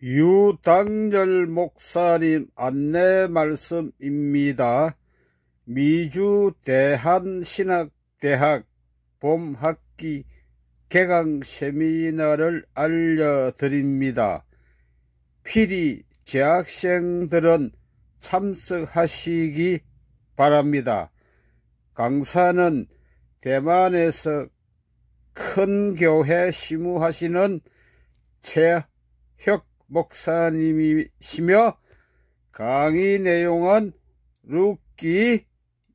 유당열 목사님 안내 말씀입니다. 미주 대한신학대학 봄학기 개강 세미나를 알려드립니다. 필히 재학생들은 참석하시기 바랍니다. 강사는 대만에서 큰 교회 시무하시는 최혁 목사님이시며 강의 내용은 룻기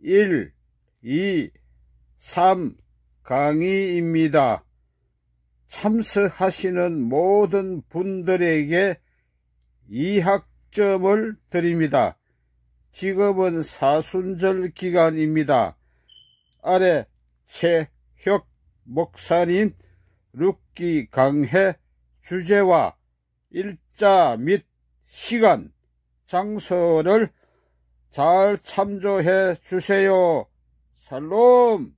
1, 2, 3 강의입니다. 참석하시는 모든 분들에게 2학점을 드립니다. 지금은 사순절 기간입니다. 아래 최혁 목사님 룻기 강해 주제와 일자 및 시간, 장소를 잘 참조해 주세요. 샬롬.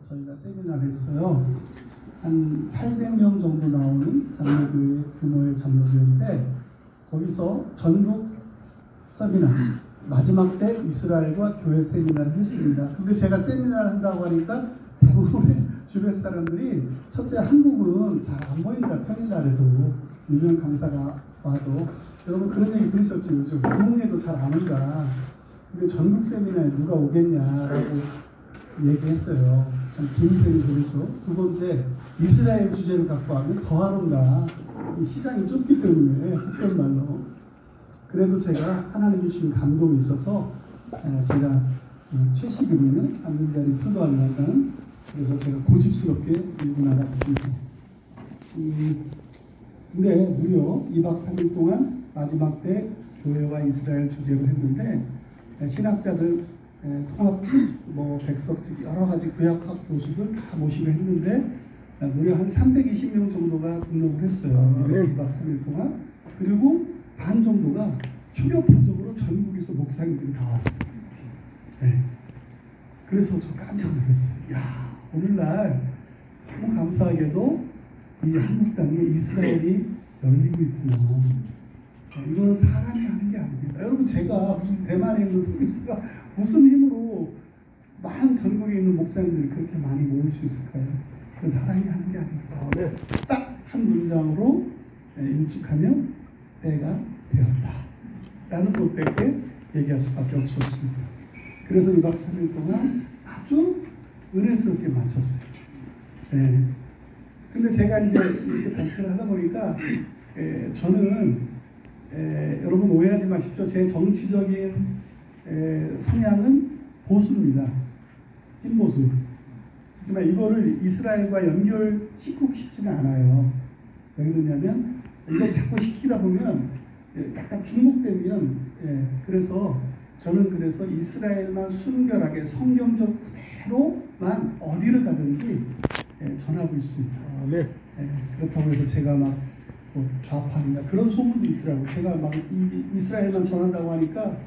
저희가 세미나를 했어요. 한 800명 정도 나오는 장로교회 규모의 장로교회인데 거기서 전국 세미나 마지막 때 이스라엘과 교회 세미나를 했습니다. 근데 제가 세미나를 한다고 하니까 대부분의 주변 사람들이 첫째 한국은 잘 안 보인다. 평일날에도 유명 강사가 와도 여러분 그런 얘기 들으셨죠? 요즘 부흥회도 잘 안 온다. 근데 전국 세미나에 누가 오겠냐라고 얘기했어요. 참 긴 소리죠. 두 번째, 이스라엘 주제를 갖고 하면 더할 온다. 이 시장이 좁기 때문에 속된 말로. 그래도 제가 하나님이 주신 감동이 있어서 제가 최시그리는 앉은 자리 풀도하려는 그래서 제가 고집스럽게 밀고 나갔습니다. 근데 무려 2박 3일 동안 마지막 때 교회와 이스라엘 주제로 했는데 신학자들 통합집, 백석집 여러 가지 구약학 교수들 다 모시고 했는데 무려 한 320명 정도가 등록을 했어요. 2박 3일 동안. 그리고 반 정도가 초교파적으로 전국에서 목사님들이 다 왔어요. 네. 그래서 저 깜짝 놀랐어요. 야, 오늘날 너무 감사하게도 이 한국 땅에 이스라엘이 열리고 있구나. 이거는 사람이 하는 게 아닙니다. 여러분 제가 무슨 대만에 있는 소리스가 무슨 힘으로 많은 전국에 있는 목사님들이 그렇게 많이 모일 수 있을까요? 그건 사람이 하는 게 아닙니다. 네. 딱 한 문장으로 일축하면 때가 되었다 라는 것밖에 얘기할 수밖에 없었습니다. 그래서 2박 3일 동안 아주 은혜스럽게 마쳤어요. 네. 근데 제가 이제 이렇게 단체를 하다 보니까 저는 여러분 오해하지 마십시오. 제 정치적인 성향은 보수입니다. 찐보수. 하지만 이거를 이스라엘과 연결시키고 싶지는 않아요. 왜 그러냐면 이걸 자꾸 시키다 보면 약간 중복되면 그래서 저는 그래서 이스라엘만 순결하게 성경적 그대로만 어디를 가든지 전하고 있습니다. 네. 그렇다고 해서 제가 막 좌파인가 그런 소문도 있더라고요. 제가 막 이스라엘만 전한다고 하니까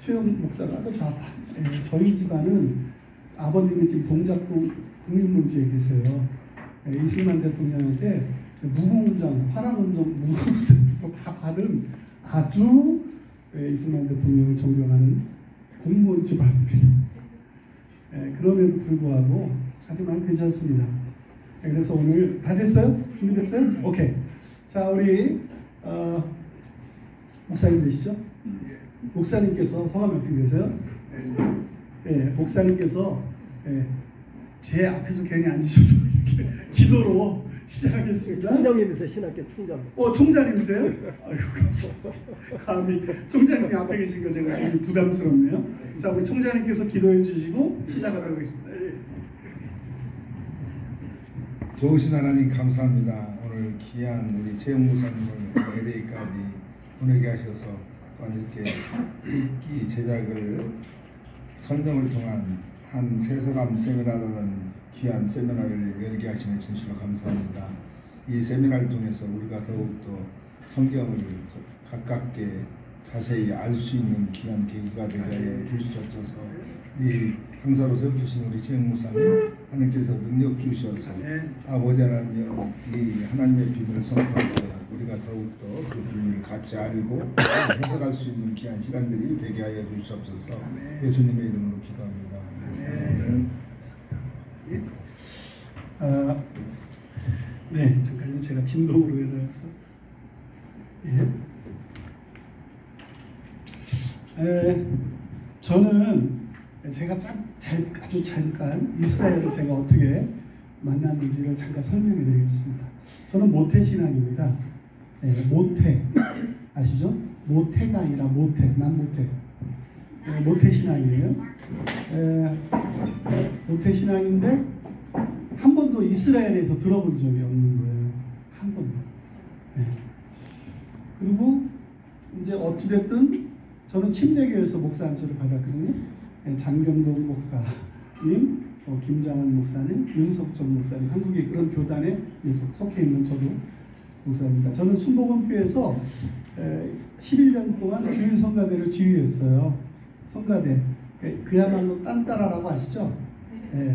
최영 목사가 또 좌파. 저희 집안은 아버님이 지금 동작동 국립문주에 계세요. 이승만 대통령한테 무공훈장, 화랑훈장, 무공훈장 다 받은 아주 이승만 대통령을 존경하는 공무원 집안입니다. 그럼에도 불구하고 하지만 괜찮습니다. 그래서 오늘 다 됐어요? 준비됐어요? 오케이. 자, 우리 목사님 되시죠? 목사님께서 성함이 어떻게 되세요? 목사님께서 제 앞에서 괜히 앉으셔서 이렇게 기도로 시작하겠습니다. 총장님이세요, 신학교 총장. 총장님이세요? 아이고, 감사합니다. 감히 총장님이 앞에 계신 거 제가 굉장히 부담스럽네요. 자, 우리 총장님께서 기도해 주시고 시작하도록 하겠습니다. 예. 좋으신 하나님 감사합니다. 오늘 귀한 우리 최영 목사님을 LA까지 보내게 하셔서 또한 이렇게 읽기 제작을 설명을 통한 한 세 사람 세미나라는 귀한 세미나를 열게 하시니 진실로 감사합니다. 이 세미나를 통해서 우리가 더욱더 성경을 가깝게 자세히 알 수 있는 귀한 계기가 되게 하여 주시옵소서. 이 강사로 세워주신 우리 최영 목사님 하나님께서 능력 주셔서 아버지 하나님 이 하나님의 비밀을 선포할 때 우리가 더욱더 그 비밀을 같이 알고 해석할 수 있는 귀한 시간들이 되게 하여 주시옵소서. 예수님의 이름으로 기도합니다. 네, 잠깐요. 제가 진동으로 일어나서. 저는 제가 아주 잠깐 이스라엘을 제가 어떻게 만났는지를 잠깐 설명해 드리겠습니다. 저는 모태신앙입니다. 모태 아시죠? 모태가 아니라 모태, 남모태. 모태신앙이에요. 모태신앙인데 한 번도 이스라엘에서 들어본 적이 없는 거예요. 한 번도. 그리고 이제 어찌됐든 저는 침례교에서 목사 안수를 받았거든요. 장경동 목사님, 김장환 목사님, 윤석정 목사님, 한국의 그런 교단에 속해 있는 저도 목사입니다. 저는 순복음교회에서 11년 동안 주일 성가대를 지휘했어요. 성가대. 그야말로 딴따라라고 아시죠?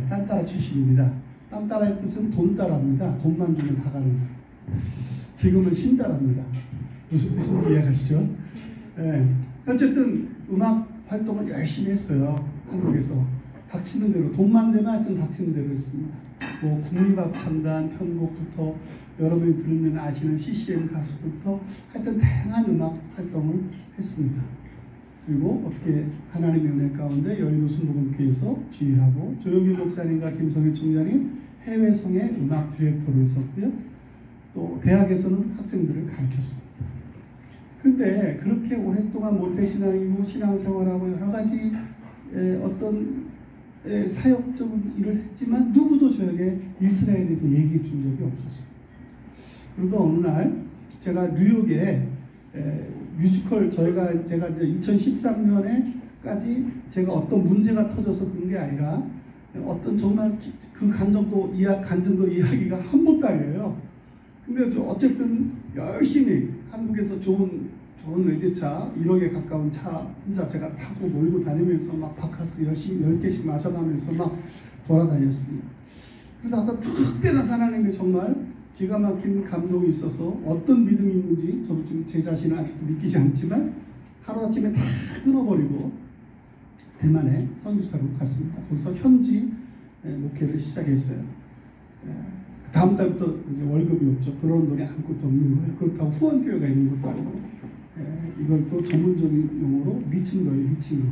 딴따라 출신입니다. 딴따라의 뜻은 돈따라입니다. 돈만 주면 다 가는 거예요. 지금은 신따라입니다. 무슨 뜻인지 이해하시죠? 어쨌든 음악 활동을 열심히 했어요. 한국에서. 닥치는 대로 돈만 되면 하여튼 닥치는 대로 했습니다. 뭐 국립합창단 편곡부터 여러분이 들으면 아시는 CCM 가수부터 하여튼 다양한 음악 활동을 했습니다. 그리고 어떻게 하나님의 은혜 가운데 여의도 순복음교회에서 지휘하고 조영길 목사님과 김성희 총장님 해외성의 음악 디렉터로 있었고요. 또 대학에서는 학생들을 가르쳤습니다. 근데 그렇게 오랫동안 모태신앙이고 신앙생활하고 여러 가지 어떤 사역적인 일을 했지만 누구도 저에게 이스라엘에 대해서 얘기해 준 적이 없었어요. 그러다 어느 날 제가 뉴욕에 뮤지컬 제가 이제 2013년에까지 제가 어떤 문제가 터져서 그런 게 아니라 어떤 정말 그 간증도 이야기가 한 보따리예요. 근데 어쨌든 열심히 한국에서 좋은 외제차 1억에 가까운 차 혼자 제가 타고 몰고 다니면서 막 바카스 열심히 10개씩 마셔가면서 막 돌아다녔습니다. 그러다가 특별한 하나님의 정말 기가 막힌 감동이 있어서 어떤 믿음이 있는지 저도 지금 제 자신은 아직도 믿기지 않지만 하루아침에 다 끊어버리고 대만에 선교사로 갔습니다. 거기서 현지 목회를 시작했어요. 다음 달부터 이제 월급이 없죠. 그런 돈이 아무것도 없는 거예요. 그렇다고 후원교회가 있는 것도 아니고 이걸 또 전문적인 용어로 미친 거예요. 미친 거.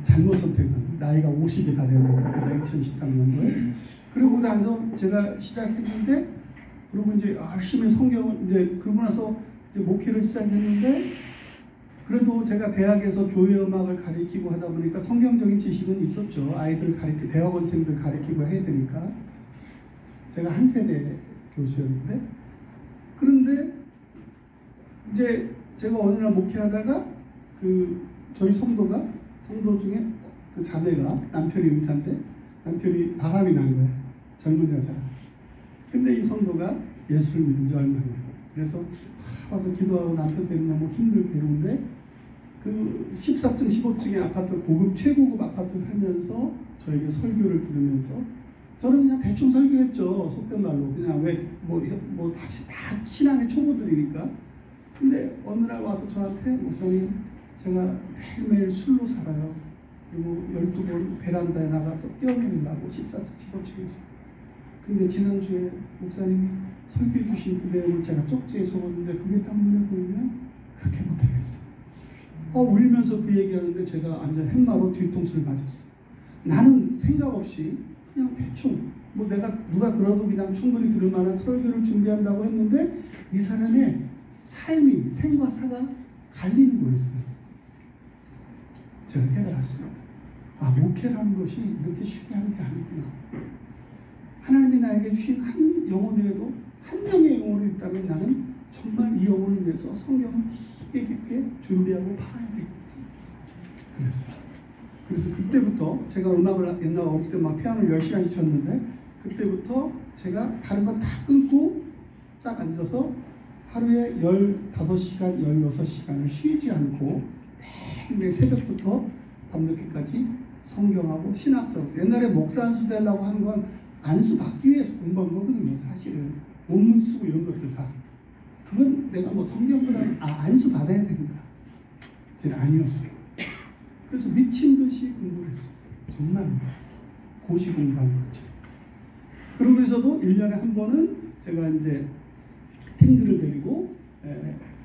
잘못 선택한 나이가 50이 다 되는 거예요. 2013년도에. 그리고 나서 제가 시작했는데 그리고 이제 열심히 성경을 이제 그러고 나서 이제 목회를 시작했는데 그래도 제가 대학에서 교회 음악을 가르치고 하다 보니까 성경적인 지식은 있었죠. 아이들 대학원생들 가르치고 해야 되니까. 제가 한 세대 교수였는데 그런데 이제 제가 어느 날 목회하다가 저희 성도 중에 그 자매가 남편이 의사인데 남편이 바람이 난 거야. 젊은 여자. 근데 이 성도가 예수를 믿은 지 얼마 안 돼요. 그래서 와서 기도하고 남편 때문에 너무 힘들고 괴로운데 그 14층 15층의 아파트 최고급 아파트 살면서 저에게 설교를 들으면서 저는 그냥 대충 설교했죠. 속된 말로. 그냥 다시 다 신앙의 초보들이니까. 근데 어느 날 와서 저한테 목사님 제가 매일매일 술로 살아요. 그리고 12번 베란다에 나가서 뛰어내리려고 14층 15층에서. 근데 지난주에 목사님이 설교해 주신 그 내용을 제가 쪽지에 적었는데 그게 딱 눈에 보이면 그렇게 못하겠어요. 울면서 그 얘기하는데 제가 완전 햇마로 뒤통수를 맞았어요. 나는 생각 없이 그냥 대충 뭐 내가 누가 들어도 그냥 충분히 들을 만한 설교를 준비한다고 했는데 이 사람의 삶이 생과 사가 갈리는 거였어요. 제가 깨달았습니다. 아, 목회라는 것이 이렇게 쉽게 하는 게 아니구나. 하나님이 나에게 주신 한 영혼이라도 한 명의 영혼이 있다면 나는 정말 이 영혼을 위해서 성경을 깊게 준비하고 팔아야 되겠다. 그래서 그때부터 제가 음악을 옛날 어릴 때 막 피아노를 10시간씩 쳤는데 그때부터 제가 다른 거 다 끊고 딱 앉아서 하루에 15시간, 16시간을 쉬지 않고 매일 새벽부터 밤늦게까지 성경하고 신학서. 옛날에 목사 안수 되려고 한 건 안수 받기 위해서 공부한 거거든요. 사실은 논문 쓰고 이런 것들 다. 그건 내가 뭐 성경보다 안수 받아야 되니까. 저는 아니었어요. 그래서 미친 듯이 공부를 했어요. 정말 고시 공부하는 거죠. 그러면서도 1년에 한 번은 제가 이제 팀들을 데리고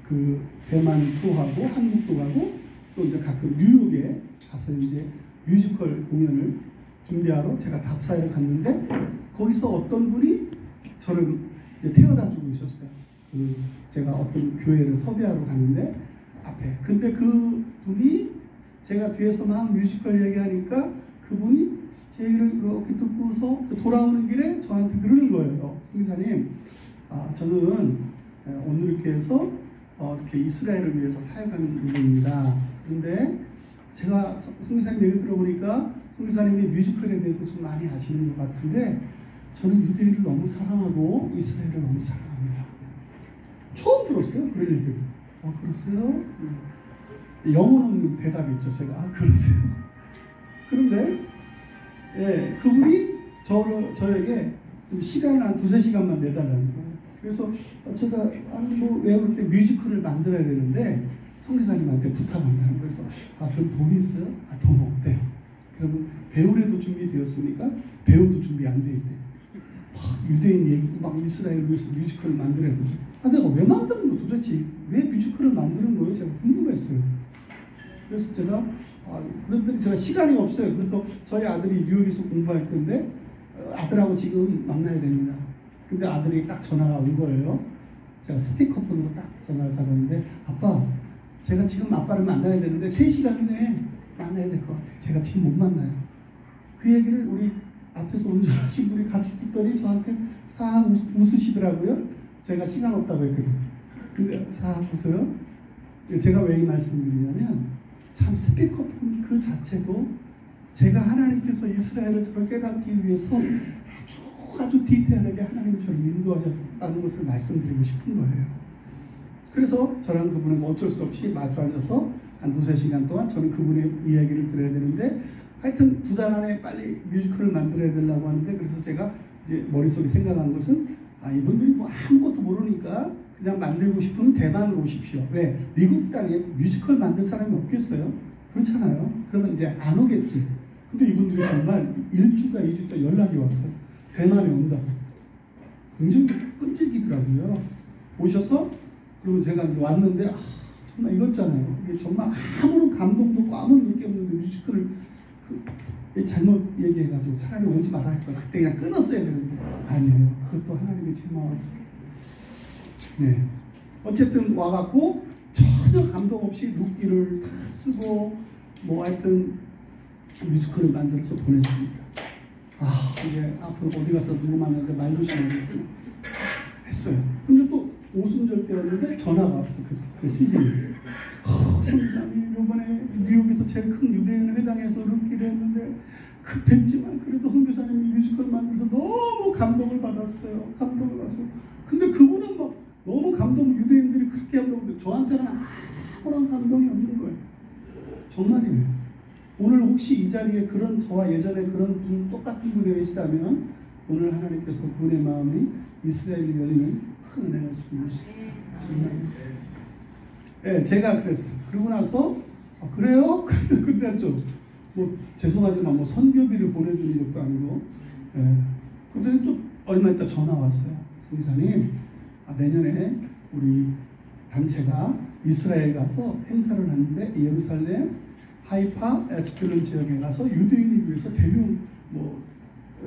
그 대만 투어하고 한국도 가고 또 이제 가끔 뉴욕에 가서 이제 뮤지컬 공연을 준비하러 제가 답사에 갔는데 거기서 어떤 분이 저를 이제 태워다 주고 있었어요. 제가 어떤 교회를 섭외하러 갔는데 앞에. 근데 그 분이 제가 뒤에서 막 뮤지컬 얘기하니까 그분이 제 얘기를 이렇게 듣고서 돌아오는 길에 저한테 그러는 거예요. 성기사님, 저는 오늘 이렇게 해서 이렇게 이스라엘을 위해서 사역하는 분입니다. 근데 제가 성기사님 얘기 들어보니까 성기사님이 뮤지컬에 대해서 좀 많이 아시는 것 같은데 저는 유대인을 너무 사랑하고 이스라엘을 너무 사랑합니다. 처음 들었어요. 그런 얘기를. 그러세요? 영혼 없는 대답이 있죠. 제가 그러세요. 그런데 그분이 저에게 좀 시간을 한 2-3시간만 내달라는 거예요. 그래서 제가 왜 그때 뮤지컬을 만들어야 되는데 성리사님한테 부탁한다는 거예요. 그래서 그럼 돈 있어요? 돈 없대요. 그러면 배우라도 준비되었으니까 배우도 준비 안 돼 있대요. 유대인 얘기 막 이스라엘 위해서 뮤지컬을 만들어야 돼. 내가 왜 만드는 거 도대체 왜 뮤지컬을 만드는 거예요? 제가 궁금했어요. 그래서 제가 그런데 제가 시간이 없어요. 그래서 저희 아들이 뉴욕에서 공부할 건데 아들하고 지금 만나야 됩니다. 근데 아들이 딱 전화가 온 거예요. 제가 스피커폰으로 딱 전화를 받았는데 아빠, 제가 지금 아빠를 만나야 되는데 3시간 후에 만나야 될 것 같아요. 제가 지금 못 만나요. 그 얘기를 우리 앞에서 운전하신 분이 같이 듣더니 저한테 싹 웃으시더라고요. 제가 시간 없다고 했거든요. 근데 싹 웃어요. 제가 왜 이 말씀을 드리냐면 참 스피커폰 그 자체도 제가 하나님께서 이스라엘을 저를 깨닫기 위해서 아주 디테일하게 하나님이 저를 인도하셨다는 것을 말씀드리고 싶은 거예요. 그래서 저랑 그분은 어쩔 수 없이 마주 앉아서 한 2-3시간 동안 저는 그분의 이야기를 들어야 되는데 하여튼 2달 안에 빨리 뮤지컬을 만들어야 되려고 하는데 그래서 제가 이제 머릿속에 생각한 것은 이분들이 뭐 아무것도 모르니까 그냥 만들고 싶으면 대만으로 오십시오. 왜? 미국 땅에 뮤지컬 만들 사람이 없겠어요? 그렇잖아요. 그러면 이제 안 오겠지. 근데 이분들이 정말 1주가 2주 동안 연락이 왔어요. 대만에 온다고. 굉장히 끈질기더라고요. 오셔서 그러면 제가 왔는데 정말 이거잖아요. 이게 정말 아무런 감동도 없고 아무런 느낌 없는데 뮤지컬을 잘못 얘기해가지고 차라리 오지 말아야 할 걸. 그때 그냥 끊었어야 되는데 아니에요. 그것도 하나님의 제 마음이었어요. 네. 어쨌든 와갖고 전혀 감동 없이 눕기를 다 쓰고 뭐 하여튼 뮤지컬을 만들어서 보냈습니다. 이제 앞으로 어디 가서 누구 만나는데 말 조심하겠구나 했어요. 근데 또 오순절 때였는데 전화가 왔어. 그 시즌이. 성기사님 이번에 뉴욕에서 제일 큰 유대인 회당에서 룻기를 했는데 급했지만 그래도 홍교사님이 뮤지컬 만들어서 너무 감동을 받았어요. 감동을 받았어요. 근데 그분은 막 너무 유대인들이 그렇게 한다고 하는데 저한테는 아무런 감동이 없는 거예요. 정말이에요. 오늘 혹시 이 자리에 저와 예전에 그런 분 똑같은 분이 계시다면 오늘 하나님께서 그분의 마음이 이스라엘이 열리는 큰 은혜가 주시는 네, 제가 그랬어요. 그러고 나서 그래요? 근데 좀 뭐 죄송하지만 뭐 선교비를 보내주는 것도 아니고 근데 또 얼마 있다 전화 왔어요. 성기사님 내년에 우리 단체가 이스라엘 가서 행사를 하는데 예루살렘 하이파 에스클론 지역에 가서 유대인을 위해서 대형 뭐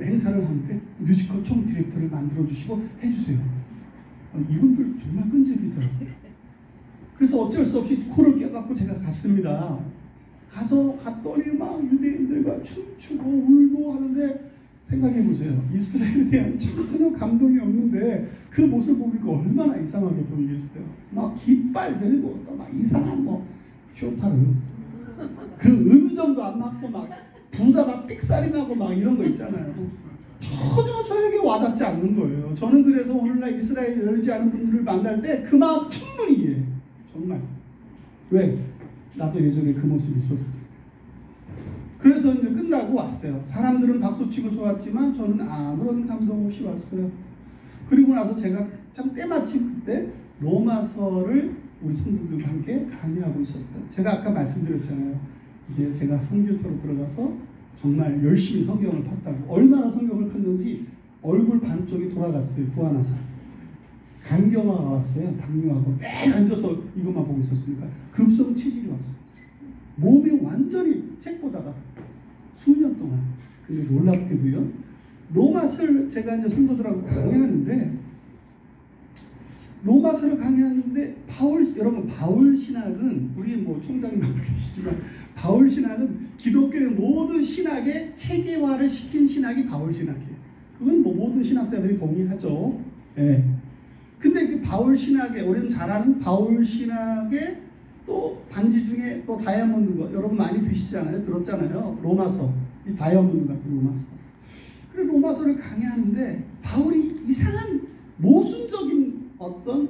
행사를 하는데 뮤지컬 총 디렉터를 만들어주시고 해주세요. 이분들 정말 끈질기더라고요. 그래서 어쩔 수 없이 코를 껴갖고 제가 갔습니다. 갔더니 막 유대인들과 춤추고 울고 하는데, 생각해보세요. 이스라엘에 대한 전혀 감동이 없는데 그 모습 보니까 얼마나 이상하게 보이겠어요. 막 깃발 들고 또 막 이상한 쇼파르, 그 음정도 안 맞고 막 부다가 삑살이 나고 막 이런 거 있잖아요. 전혀 저에게 와닿지 않는 거예요. 저는 그래서 오늘날 이스라엘에 열지 않은 분들을 만날 때 그 마음 충분히 이해해요. 정말. 왜? 나도 예전에 그 모습이 있었어요. 그래서 이제 끝나고 왔어요. 사람들은 박수치고 좋았지만 저는 아무런 감동 없이 왔어요. 그리고 나서 제가 참 때마침 그때 로마서를 우리 성도들과 함께 강의하고 있었어요. 제가 아까 말씀드렸잖아요. 이제 제가 선교사로 들어가서 정말 열심히 성경을 팠다고. 얼마나 성경을 팠는지 얼굴 반쪽이 돌아갔어요. 구하나사. 간경화가 왔어요. 당뇨하고 매일 앉아서 이것만 보고 있었으니까 급성 체질이 왔어요. 몸이 완전히 책 보다가 수년 동안. 근데 놀랍게도요, 로마서를 제가 이제 성도들하고 강의하는데, 여러분 바울 신학은, 우리 뭐 총장님 앞에 계시지만 바울 신학은 기독교의 모든 신학의 체계화를 시킨 신학이 바울 신학이에요. 그건 뭐 모든 신학자들이 동의하죠. 예. 근데 그 바울 신학에, 우리는 잘 아는 바울 신학의 또 반지 중에 또 다이아몬드가, 여러분 많이 드시잖아요. 들었잖아요. 로마서. 이 다이아몬드 같은 로마서. 그래 로마서를 강의하는데 바울이 이상한 모순적인 어떤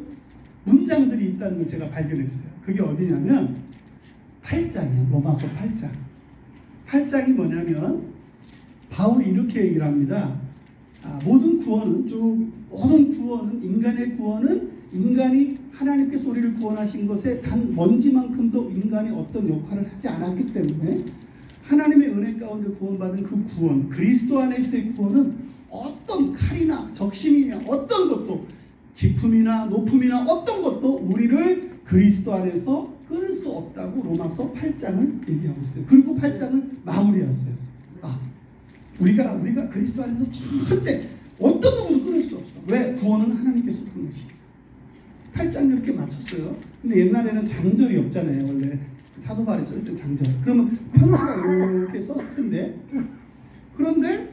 문장들이 있다는 걸 제가 발견했어요. 그게 어디냐면 8장이에요. 로마서 8장. 8장이 뭐냐면 바울이 이렇게 얘기를 합니다. 모든 구원은, 인간의 구원은 인간이 하나님께서 우리를 구원하신 것에 단 먼지만큼도 인간이 어떤 역할을 하지 않았기 때문에 하나님의 은혜 가운데 구원받은 그 구원, 그리스도 안에서의 구원은 어떤 칼이나 적신이나 어떤 것도, 기품이나 높음이나 어떤 것도 우리를 그리스도 안에서 끊을 수 없다고 로마서 8장을 얘기하고 있어요. 그리고 8장을 마무리했어요. 우리가 그리스도 안에서 절대 어떤 누구도 끊을 수 없어. 왜? 구원은 하나님께서 푸는 것이. 8장 이렇게 맞췄어요. 근데 옛날에는 장절이 없잖아요. 원래 사도 바울이 쓸 때 장절. 그러면 편지가 이렇게 썼을 텐데, 그런데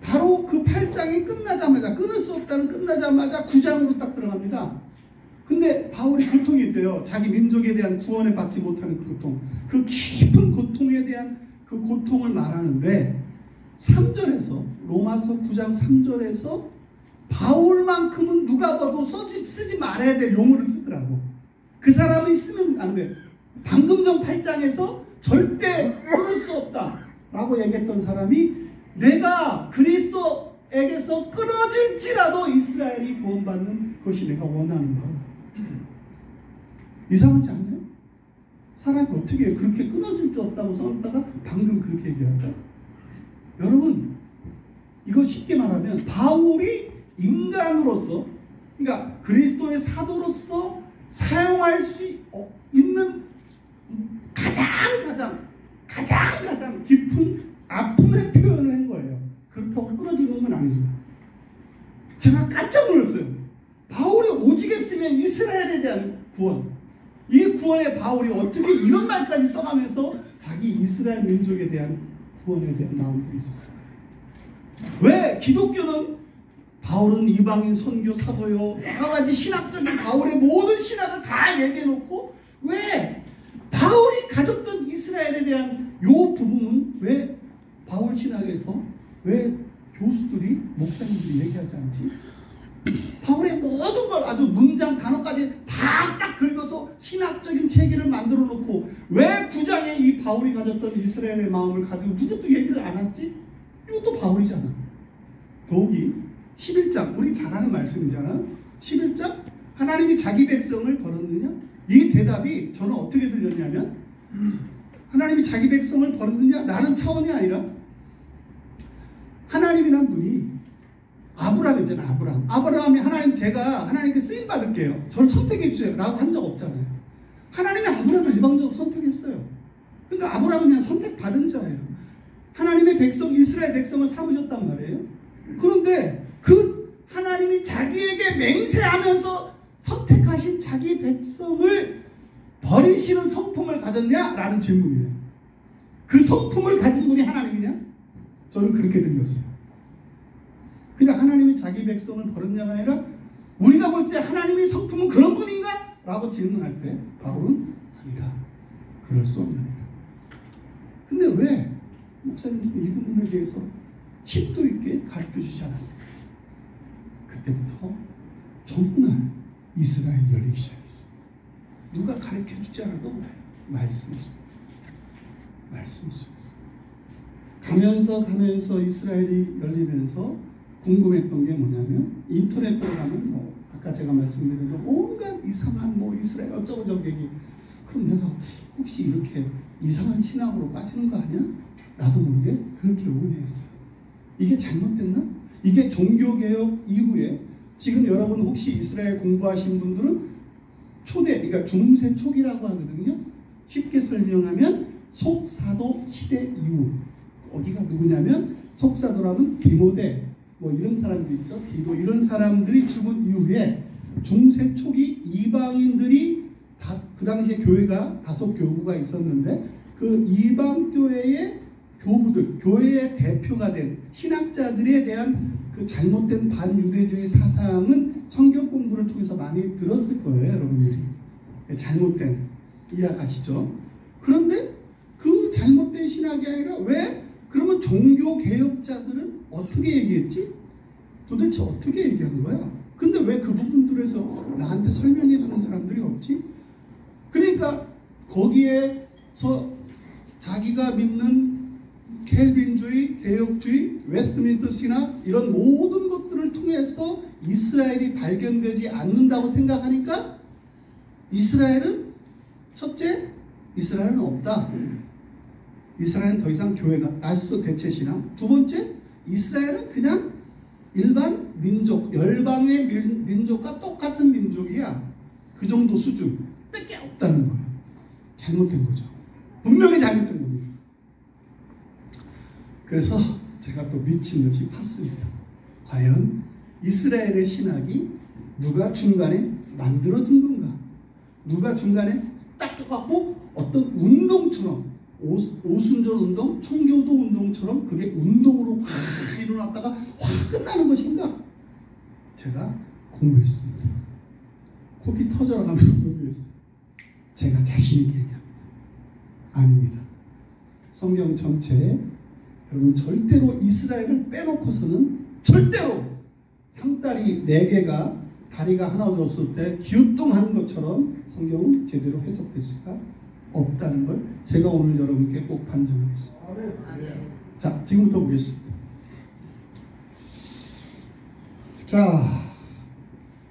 바로 그 8장이 끝나자마자, 끊을 수 없다는 끝나자마자 9장으로 딱 들어갑니다. 근데 바울이 고통이 있대요. 자기 민족에 대한 구원을 받지 못하는 그 고통, 그 깊은 고통에 대한 그 고통을 말하는데, 3절에서, 로마서 9장 3절에서 바울만큼은 누가 봐도 쓰지 말아야 될 용어를 쓰더라고. 그 사람이 쓰면 안 돼. 방금 전 8장에서 절대 끊을 수 없다 라고 얘기했던 사람이, 내가 그리스도에게서 끊어질지라도 이스라엘이 구원받는 것이 내가 원하는 바다. 이상하지 않나요? 사람이 어떻게 그렇게 끊어질 수 없다고 생각하다가 방금 그렇게 얘기할까? 여러분, 이거 쉽게 말하면 바울이 인간으로서, 그러니까 그리스도의 사도로서 사용할 수 있는 가장 깊은 아픔의 표현을 한 거예요. 그렇다고 끊어지는 건 아니지만 제가 깜짝 놀랐어요. 바울이 오직 했으면 이스라엘에 대한 구원, 이 구원에 바울이 어떻게 이런 말까지 써가면서 자기 이스라엘 민족에 대한 구원에 대한 마음들이 있었어요. 왜? 기독교는 바울은 이방인 선교 사도요, 여러가지 신학적인 바울의 모든 신학을 다 얘기해놓고, 왜 바울이 가졌던 이스라엘에 대한 요 부분은 왜 바울 신학에서 왜 교수들이, 목사님들이 얘기하지 않지? 바울의 모든 걸 아주 문장 단어까지 다 딱 긁어서 신학적인 체계를 만들어 놓고, 왜 9장에 이 바울이 가졌던 이스라엘의 마음을 가지고 누구도 얘기를 안 했지? 이것도 바울이잖아. 더욱이 11장, 우리 잘 아는 말씀이잖아. 11장, 하나님이 자기 백성을 버렸느냐? 이 대답이 저는 어떻게 들렸냐면, 하나님이 자기 백성을 버렸느냐? 라는 차원이 아니라, 하나님이란 분이 아브라함이잖아. 아브라함이 제가 하나님께 쓰임 받을게요, 저를 선택해 주세요 라고 한 적 없잖아요. 하나님이 아브라함을 일방적으로 선택했어요. 그러니까 아브라함은 그냥 선택받은 자예요. 하나님의 백성, 이스라엘 백성을 삼으셨단 말이에요. 그런데 그 하나님이 자기에게 맹세하면서 선택하신 자기 백성을 버리시는 성품을 가졌냐라는 질문이에요. 그 성품을 가진 분이 하나님이냐? 저는 그렇게 들렸어요. 그냥 하나님이 자기 백성을 버렸냐가 아니라 우리가 볼 때 하나님의 성품은 그런 분인가? 라고 질문할 때 바울은 아니다. 그럴 수 없느니라. 근데 왜 목사님들은 이 부분에 대해서 심도 있게 가르쳐주지 않았어요? 그때부터 정말 이스라엘이 열리기 시작했어요. 누가 가르쳐주지 않아도 말씀 속에서 가면서 이스라엘이 열리면서 궁금했던 게 뭐냐면 인터넷 들어가면 뭐 아까 제가 말씀드린 대로 온갖 이상한 뭐 이스라엘 어쩌고 저쩌고 얘기. 그럼 내가 혹시 이렇게 이상한 신앙으로 빠지는 거 아니야? 나도 모르게 그렇게 오해했어요. 이게 잘못됐나? 이게 종교개혁 이후에 지금 여러분 혹시 이스라엘 공부하신 분들은 초대, 그러니까 중세 초기라고 하거든요. 쉽게 설명하면 속사도 시대 이후. 어디가 누구냐면 속사도라면 디모데 뭐 이런 사람들 있죠. 디도 이런 사람들이 죽은 이후에 중세 초기 이방인들이 그 당시에 교회가 5교구가 있었는데 그 이방 교회의 교부들, 교회의 대표가 된 신학자들에 대한 그 잘못된 반유대주의 사상은 성경 공부를 통해서 많이 들었을 거예요, 여러분들이. 잘못된 이해가시죠? 그런데 그 잘못된 신학이 아니라 왜? 그러면 종교 개혁자들은 어떻게 얘기했지? 도대체 어떻게 얘기한 거야? 근데 왜 그 부분들에서 나한테 설명해 주는 사람들이 없지? 그러니까 거기에서 자기가 믿는 켈빈주의, 개혁주의, 웨스트민스터 신학 이런 모든 것들을 통해서 이스라엘이 발견되지 않는다고 생각하니까 이스라엘은 첫째, 이스라엘은 없다. 이스라엘은 더 이상 교회가 아직도 대체신앙. 두 번째, 이스라엘은 그냥 일반 민족, 열방의 민족과 똑같은 민족이야. 그 정도 수준 밖에 없다는 거예요. 잘못된 거죠. 분명히 잘못된 겁니다. 그래서 제가 또 미친 듯이 팠습니다. 과연 이스라엘의 신학이 누가 중간에 만들어진 건가? 누가 중간에 딱 껴갖고 어떤 운동처럼 오순절 운동, 청교도 운동처럼 그게 운동으로 확 일어났다가 확 끝나는 것인가? 제가 공부했습니다. 코피 터져나가면서 공부했어요. 제가 자신 있게 얘기합니다. 아닙니다. 성경 전체에 여러분 절대로 이스라엘을 빼놓고서는 절대로 상다리 4개가 다리가 하나도 없을 때 기우뚱하는 것처럼 성경은 제대로 해석될 수가 없다는 걸 제가 오늘 여러분께 꼭 반증하겠습니다. 자, 지금부터 보겠습니다. 자,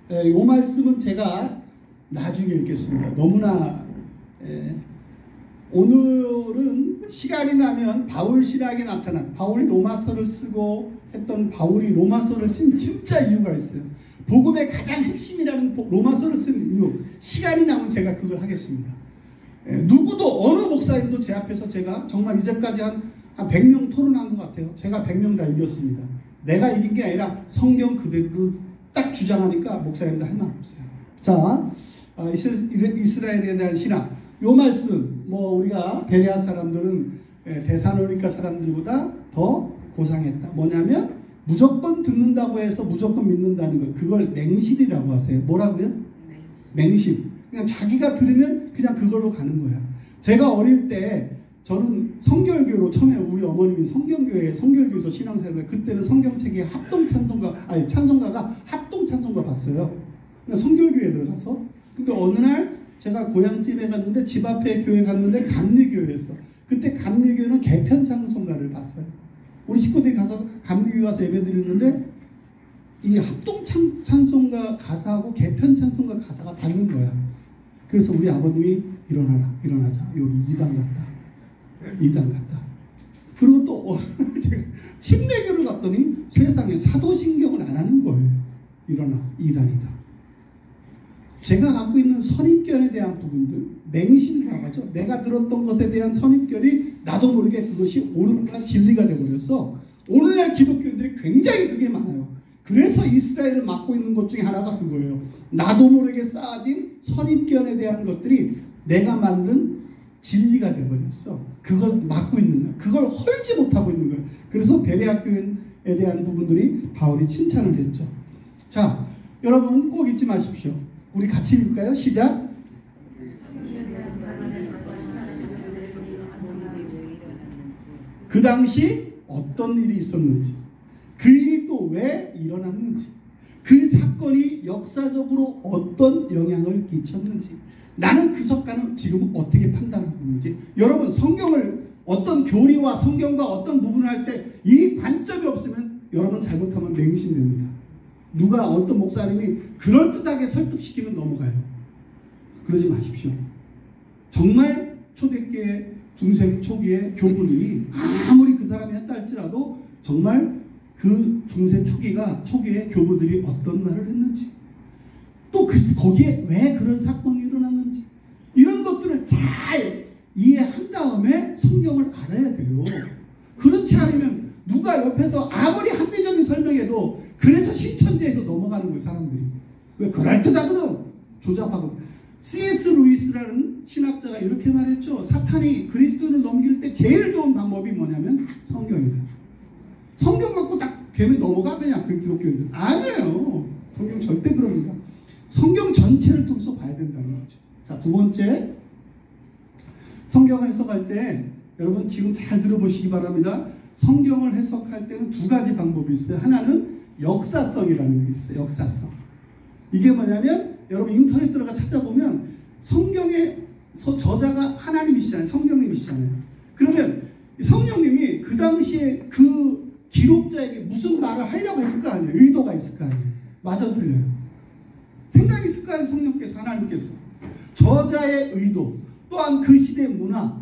이 말씀은 제가 나중에 읽겠습니다. 너무나 오늘은 시간이 나면 바울 신학에 나타난 바울이 로마서를 쓰고 했던 바울이 로마서를 쓴 진짜 이유가 있어요. 복음의 가장 핵심이라는 로마서를 쓴 이유. 시간이 나면 제가 그걸 하겠습니다. 누구도 어느 목사님도 제 앞에서 제가 정말 이제까지 한 100명 토론한 것 같아요. 제가 100명 다 이겼습니다. 내가 이긴 게 아니라 성경 그대로 딱 주장하니까 목사님들 할 말 없어요. 자, 이스라엘에 대한 신학. 요 말씀 뭐 우리가 베레아 사람들은 데살로니가 사람들보다 더 고상했다. 뭐냐면 무조건 듣는다고 해서 무조건 믿는다는 것. 그걸 맹신이라고 하세요. 뭐라고요? 맹신. 그냥 자기가 들으면 그냥 그걸로 가는 거야. 제가 어릴 때 저는 성결교로 처음에 우리 어머님이 성결교에서 신앙생활을 그때는 성경책에 찬송가가 합동 찬송가 봤어요. 성결교에 들어가서. 근데 어느 날 제가 고향집에 갔는데 집 앞에 교회 갔는데 감리교회였어. 그때 감리교회는 개편 찬송가를 봤어요. 우리 식구들이 가서 감리교회 가서 예배 드리는데 이 합동 찬송가 가사하고 개편 찬송가 가사가 다른 거야. 그래서 우리 아버님이 일어나자. 여기 이단 같다. 그리고 또 제가 침례교를 갔더니 세상에 사도신경을 안 하는 거예요. 일어나, 이단이다. 제가 갖고 있는 선입견에 대한 부분들, 맹신이라고 하죠. 내가 들었던 것에 대한 선입견이 나도 모르게 그것이 옳은가 진리가 되어버렸어. 오늘날 기독교인들이 굉장히 그게 많아요. 그래서 이스라엘을 맡고 있는 것 중에 하나가 그거예요. 나도 모르게 쌓아진 선입견에 대한 것들이 내가 만든 진리가 되어버렸어. 그걸 맡고 있는 거야. 그걸 헐지 못하고 있는 거야. 그래서 베레아 교인에 대한 부분들이 바울이 칭찬을 했죠. 자, 여러분 꼭 잊지 마십시오. 우리 같이 읽을까요? 시작. 그 당시 어떤 일이 있었는지, 그 일이 또 왜 일어났는지, 그 사건이 역사적으로 어떤 영향을 끼쳤는지, 나는 그 사건을 지금 어떻게 판단하고 있는지. 여러분, 성경을 어떤 교리와 성경과 어떤 부분을 할 때 이 관점이 없으면 여러분 잘못하면 맹신됩니다. 누가 어떤 목사님이 그럴듯하게 설득시키면 넘어가요. 그러지 마십시오. 정말 초대교회 중세 초기의 교부들이 아무리 그 사람이 했다 할지라도 정말 그 중세 초기의 교부들이 어떤 말을 했는지, 또 거기에 왜 그런 사건이 일어났는지, 이런 것들을 잘 이해한 다음에 성경을 알아야 돼요. 그렇지 않으면 누가 옆에서 아무리 합리적인 설명해도 그래서 신천지에서 넘어가는 거예요. 사람들이. 왜? 그럴듯하거든. 조잡하거든. C.S. 루이스라는 신학자가 이렇게 말했죠. 사탄이 그리스도를 넘길 때 제일 좋은 방법이 뭐냐면 성경이다. 성경 갖고 딱 되면 넘어가 그냥 그 기독교인들. 아니에요. 성경 절대 그럽니다. 성경 전체를 통해서 봐야 된다는 거죠. 자, 두 번째, 성경을 해석할 때 여러분 지금 잘 들어보시기 바랍니다. 성경을 해석할 때는 두 가지 방법이 있어요. 하나는 역사성이라는 게 있어요. 역사성. 이게 뭐냐면 여러분 인터넷 들어가 찾아보면 성경에서 저자가 하나님이시잖아요. 성령님이시잖아요. 그러면 성령님이 그 당시에 그 기록자에게 무슨 말을 하려고 했을 거 아니에요. 의도가 있을 거 아니에요. 맞아 틀려요. 생각이 있을 거 아니에요. 성령께서, 하나님께서. 저자의 의도, 또한 그 시대의 문화,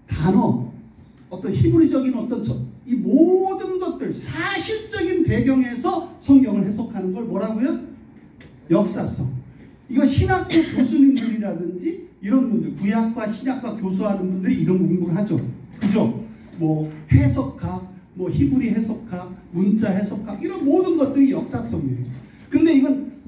단어, 어떤 히브리적인 이 모든 것들, 사실적인 배경에서 성경을 해석하는 걸 뭐라고요? 역사성. 이거 신학교 교수님들이라든지 이런 분들, 구약과 신약과 교수하는 분들이 이런 공부를 하죠. 그죠? 뭐 해석학, 뭐 히브리 해석학, 문자 해석학, 이런 모든 것들이 역사성이에요. 근데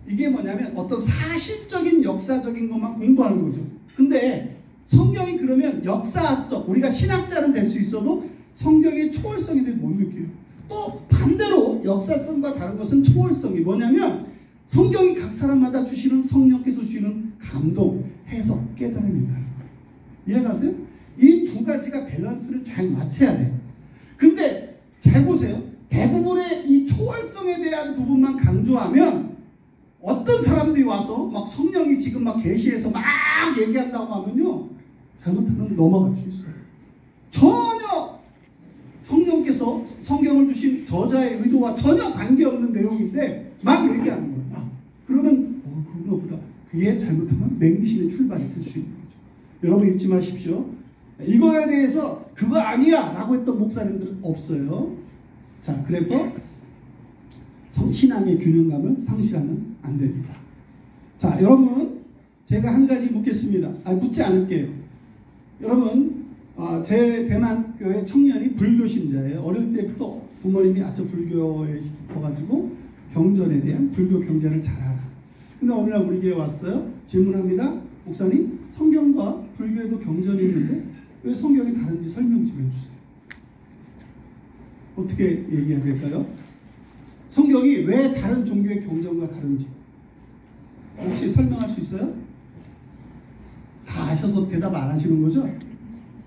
이게 뭐냐면 어떤 사실적인 역사적인 것만 공부하는 거죠. 근데 성경이 그러면 역사적, 우리가 신학자는 될 수 있어도 성경의 초월성에 대해 못 느껴요. 또 반대로 역사성과 다른 것은 초월성이 뭐냐면 성경이 각 사람마다 주시는, 성령께서 주시는 감동, 해석, 깨달음입니다. 이해가세요? 이 두 가지가 밸런스를 잘 맞춰야 돼요. 근데 잘 보세요. 대부분의 이 초월성에 대한 부분만 강조하면 어떤 사람들이 와서 막 성령이 지금 막 계시해서 막 얘기한다고 하면요, 잘못하면 넘어갈 수 있어요. 전혀 성령께서 성경을 주신 저자의 의도와 전혀 관계없는 내용인데 막 얘기하는 거예요. 그러면 그거보다 그게 잘못하면 맹신의 출발이 될 수 있는 거죠. 여러분 잊지 마십시오. 이거에 대해서 그거 아니야 라고 했던 목사님들은 없어요. 자, 그래서 신앙의 균형감을 상실하면 안 됩니다. 자, 여러분 제가 한 가지 묻겠습니다. 묻지 않을게요. 여러분, 제 대만교회 청년이 불교 신자예요. 어릴 때부터 부모님이 아주 불교에 깊어가지고 경전에 대한 불교 경전을 잘 알아. 근데 어느 날 우리 교회에 왔어요. 질문합니다. 목사님, 성경과 불교에도 경전이 있는데 왜 성경이 다른지 설명 좀 해주세요. 어떻게 얘기해야 될까요? 성경이 왜 다른 종교의 경전과 다른지 혹시 설명할 수 있어요? 다 아셔서 대답 안 하시는 거죠?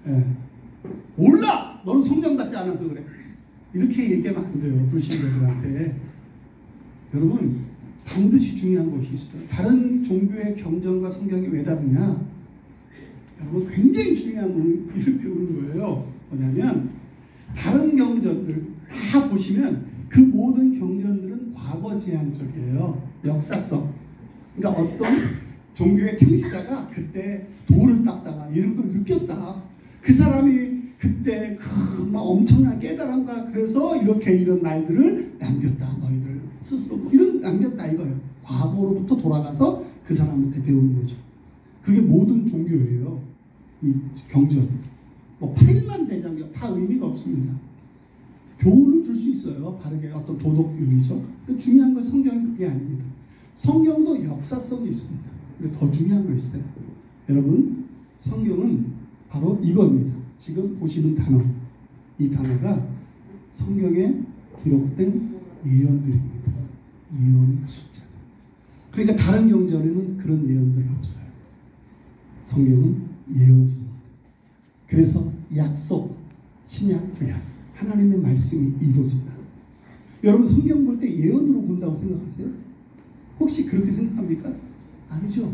네. 몰라! 너는 성경 받지 않아서 그래. 이렇게 얘기하면 안 돼요. 불신자들한테. 여러분, 반드시 중요한 것이 있어요. 다른 종교의 경전과 성경이 왜 다르냐? 여러분, 굉장히 중요한 일을 배우는 거예요. 뭐냐면 다른 경전들 다 보시면 그 모든 경전들은 과거지향적이에요. 역사성. 그러니까 어떤 종교의 창시자가 그때 돌을 닦다가 이런 걸 느꼈다. 그 사람이 그때 막 엄청난 깨달음과 그래서 이렇게 이런 말들을 남겼다. 너희들 스스로 이런 남겼다 이거예요. 과거로부터 돌아가서 그 사람한테 배우는 거죠. 그게 모든 종교예요. 이 경전. 뭐 8만 대장경 다 의미가 없습니다. 교훈을 줄 수 있어요. 바르게 어떤 도덕윤리죠. 근데 중요한 건 성경은 그게 아닙니다. 성경도 역사성이 있습니다. 근데 더 중요한 거 있어요. 여러분, 성경은 바로 이겁니다. 지금 보시는 단어. 이 단어가 성경에 기록된 예언들입니다. 예언의 숫자들. 그러니까 다른 경전에는 그런 예언들은 없어요. 성경은 예언서입니다. 그래서 약속, 신약, 구약, 하나님의 말씀이 이루어진다. 여러분 성경 볼 때 예언으로 본다고 생각하세요? 혹시 그렇게 생각합니까? 아니죠.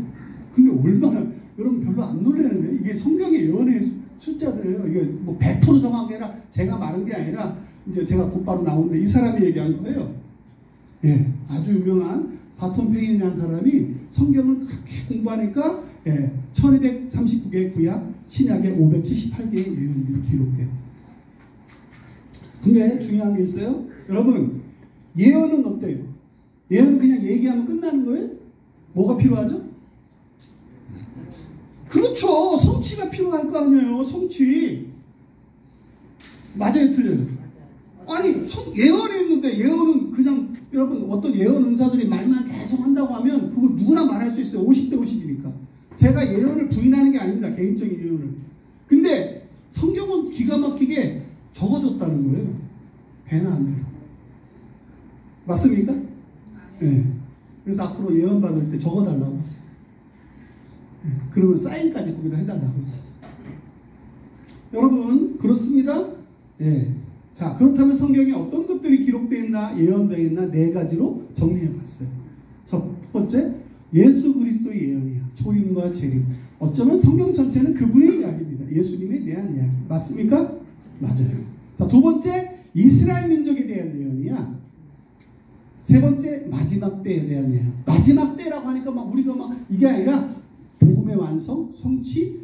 근데 얼마나 여러분 별로 안 놀라는데 이게 성경의 예언의 숫자들이에요. 이게 뭐 100% 정확한 게 아니라 제가 말한 게 아니라 이제 제가 곧바로 나오는데 이 사람이 얘기한 거예요. 예, 아주 유명한 바톤 페인이라는 사람이 성경을 그렇게 공부하니까 1239개의 구약, 신약에 578개의 예언들이 기록돼요. 근데 중요한 게 있어요. 여러분, 예언은 어때요? 예언은 그냥 얘기하면 끝나는 거예요? 뭐가 필요하죠? 그렇죠. 성취가 필요할 거 아니에요. 성취. 맞아요, 틀려요? 아니, 예언이 있는데 예언은 그냥 여러분 어떤 예언 은사들이 말만 계속 한다고 하면 그거 누구나 말할 수 있어요. 50대 50이니까. 제가 예언을 부인하는 게 아닙니다. 개인적인 예언을. 근데 성경은 기가 막히게 적어줬다는 거예요. 되나 안 되나. 맞습니까? 네. 그래서 앞으로 예언 받을 때 적어달라고 하세요. 네. 그러면 사인까지 거기다 해달라고. 여러분 그렇습니다. 네. 자, 그렇다면 성경에 어떤 것들이 기록되어 있나 예언되어 있나 네 가지로 정리해 봤어요. 첫 번째, 예수 그리스도의 예언이야. 초림과 재림. 어쩌면 성경 전체는 그분의 이야기입니다. 예수님에 대한 이야기. 맞습니까? 맞아요. 자, 두 번째, 이스라엘 민족에 대한 예언이야. 세 번째, 마지막 때에 대한 예언. 마지막 때라고 하니까 막 우리가 막 이게 아니라 복음의 완성, 성취,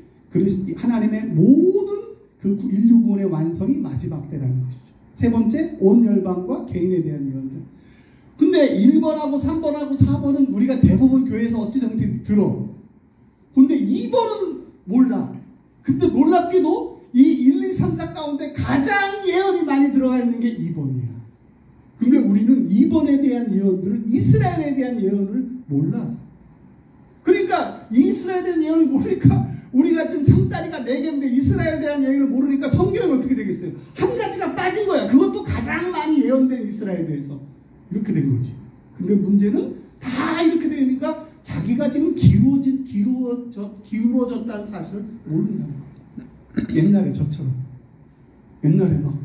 하나님의 모든 그 인류 구원의 완성이 마지막 때라는 것이죠. 세 번째, 온 열방과 개인에 대한 예언들. 근데 1번하고 3번하고 4번은 우리가 대부분 교회에서 어찌됐든 들어. 근데 2번은 몰라. 근데 놀랍게도 이 1, 2, 3, 4 가운데 가장 예언이 많이 들어가 있는 게 2번이야. 근데 우리는 2번에 대한 예언들을, 이스라엘에 대한 예언을 몰라. 그러니까 이스라엘에 대한 예언을 모르니까 우리가 지금 상다리가 4개인데 이스라엘에 대한 예언을 모르니까 성경은 어떻게 되겠어요? 한 가지가 빠진 거야. 그것도 가장 많이 예언된 이스라엘에 대해서. 이렇게 된 거지. 근데 문제는 다 이렇게 되니까 자기가 지금 기울어졌다는 사실을 모른다는 거예요. 옛날에 저처럼. 옛날에 막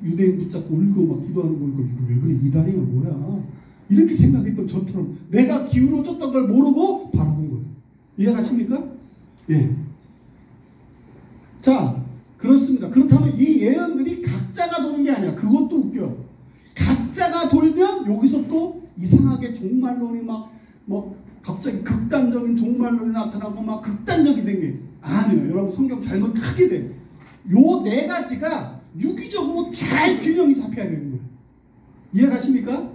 유대인 붙잡고 울고 막 기도하는 거 이거 왜 그래? 이단이야 뭐야? 이렇게 생각했던 저처럼 내가 기울어졌던 걸 모르고 바라본 거예요. 이해가십니까? 예. 자, 그렇습니다. 그렇다면 이 예언들이 각자가 도는 게 아니라 그것도 웃겨. 각자가 돌면 여기서 또 이상하게 종말론이 뭐 갑자기 극단적인 종말론이 나타나고 막 극단적이 된 게 아니에요. 여러분 성경 잘못 크게 돼. 요 네 가지가 유기적으로 잘 균형이 잡혀야 되는 거예요. 이해가십니까?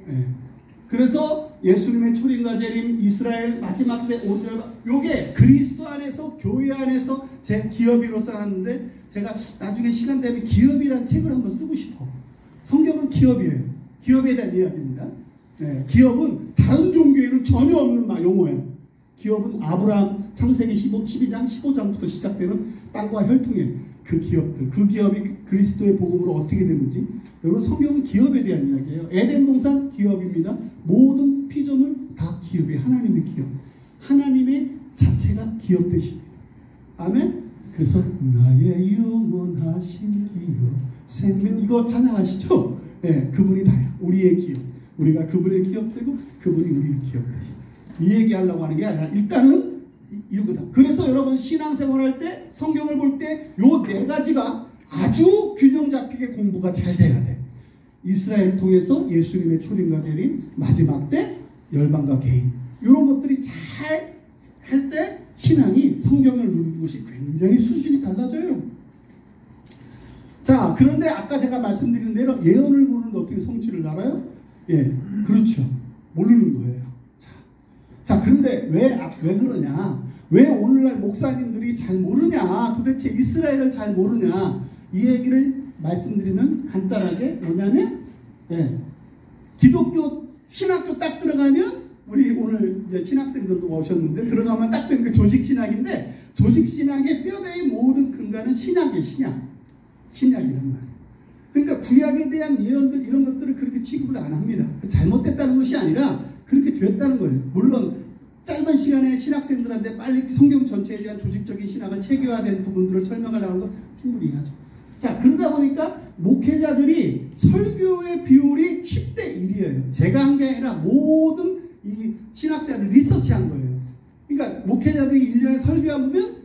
네. 그래서 예수님의 초림과 재림, 이스라엘 마지막 때 온 열방, 요게 그리스도 안에서 교회 안에서 제 기업이로 써놨는데 제가 나중에 시간 되면 기업이란 책을 한번 쓰고 싶어. 성경은 기업이에요. 기업에 대한 이야기입니다. 네, 기업은 다른 종교에는 전혀 없는 용어야. 기업은 아브라함 창세기 12장 15장부터 시작되는 땅과 혈통의 그 기업들, 그 기업이 그리스도의 복음으로 어떻게 되는지. 여러분 성경은 기업에 대한 이야기예요. 에덴 동산 기업입니다. 모든 피조물 다 기업이에요. 하나님의 기업. 하나님의 자체가 기업 되십니다. 아멘. 그래서 나의 영원하신 기업 생명, 이거 찬양하시죠? 네, 그분이 다야. 우리의 기업. 우리가 그분의 기업 되고 그분이 우리의 기업 되시. 이 얘기하려고 하는 게 아니라 일단은 이거다. 그래서 여러분 신앙생활할 때 성경을 볼 때 요 네 가지가 아주 균형 잡히게 공부가 잘 돼야 돼. 이스라엘을 통해서 예수님의 초림과 재림, 마지막 때 열방과 개인, 이런 것들이 잘 할 때 신앙이 성경을 누리는 것이 굉장히 수준이 달라져요. 자, 그런데 아까 제가 말씀드린 대로 예언을 모르는데 어떻게 성취를 알아요? 예, 그렇죠. 모르는 거예요. 자, 그런데 왜 그러냐? 왜 오늘날 목사님들이 잘 모르냐? 도대체 이스라엘을 잘 모르냐? 이 얘기를 말씀드리면 간단하게 뭐냐면, 기독교 신학교 딱 들어가면, 우리 오늘 이제 신학생들도 오셨는데, 들어가면 딱 된 그 조직신학인데, 조직신학의 뼈대의 모든 근간은 신학이에요, 신약이란 말이에요. 그러니까 구약에 대한 예언들, 이런 것들을 그렇게 취급을 안 합니다. 잘못됐다는 것이 아니라, 그렇게 됐다는 거예요. 물론, 짧은 시간에 신학생들한테 빨리 성경 전체에 대한 조직적인 신학을 체계화된 부분들을 설명하려는 건 충분히 하죠. 자, 그러다 보니까 목회자들이 설교의 비율이 10대 1이에요. 제가 한 게 아니라 모든 이 신학자를 리서치한 거예요. 그러니까 목회자들이 1년에 설교하면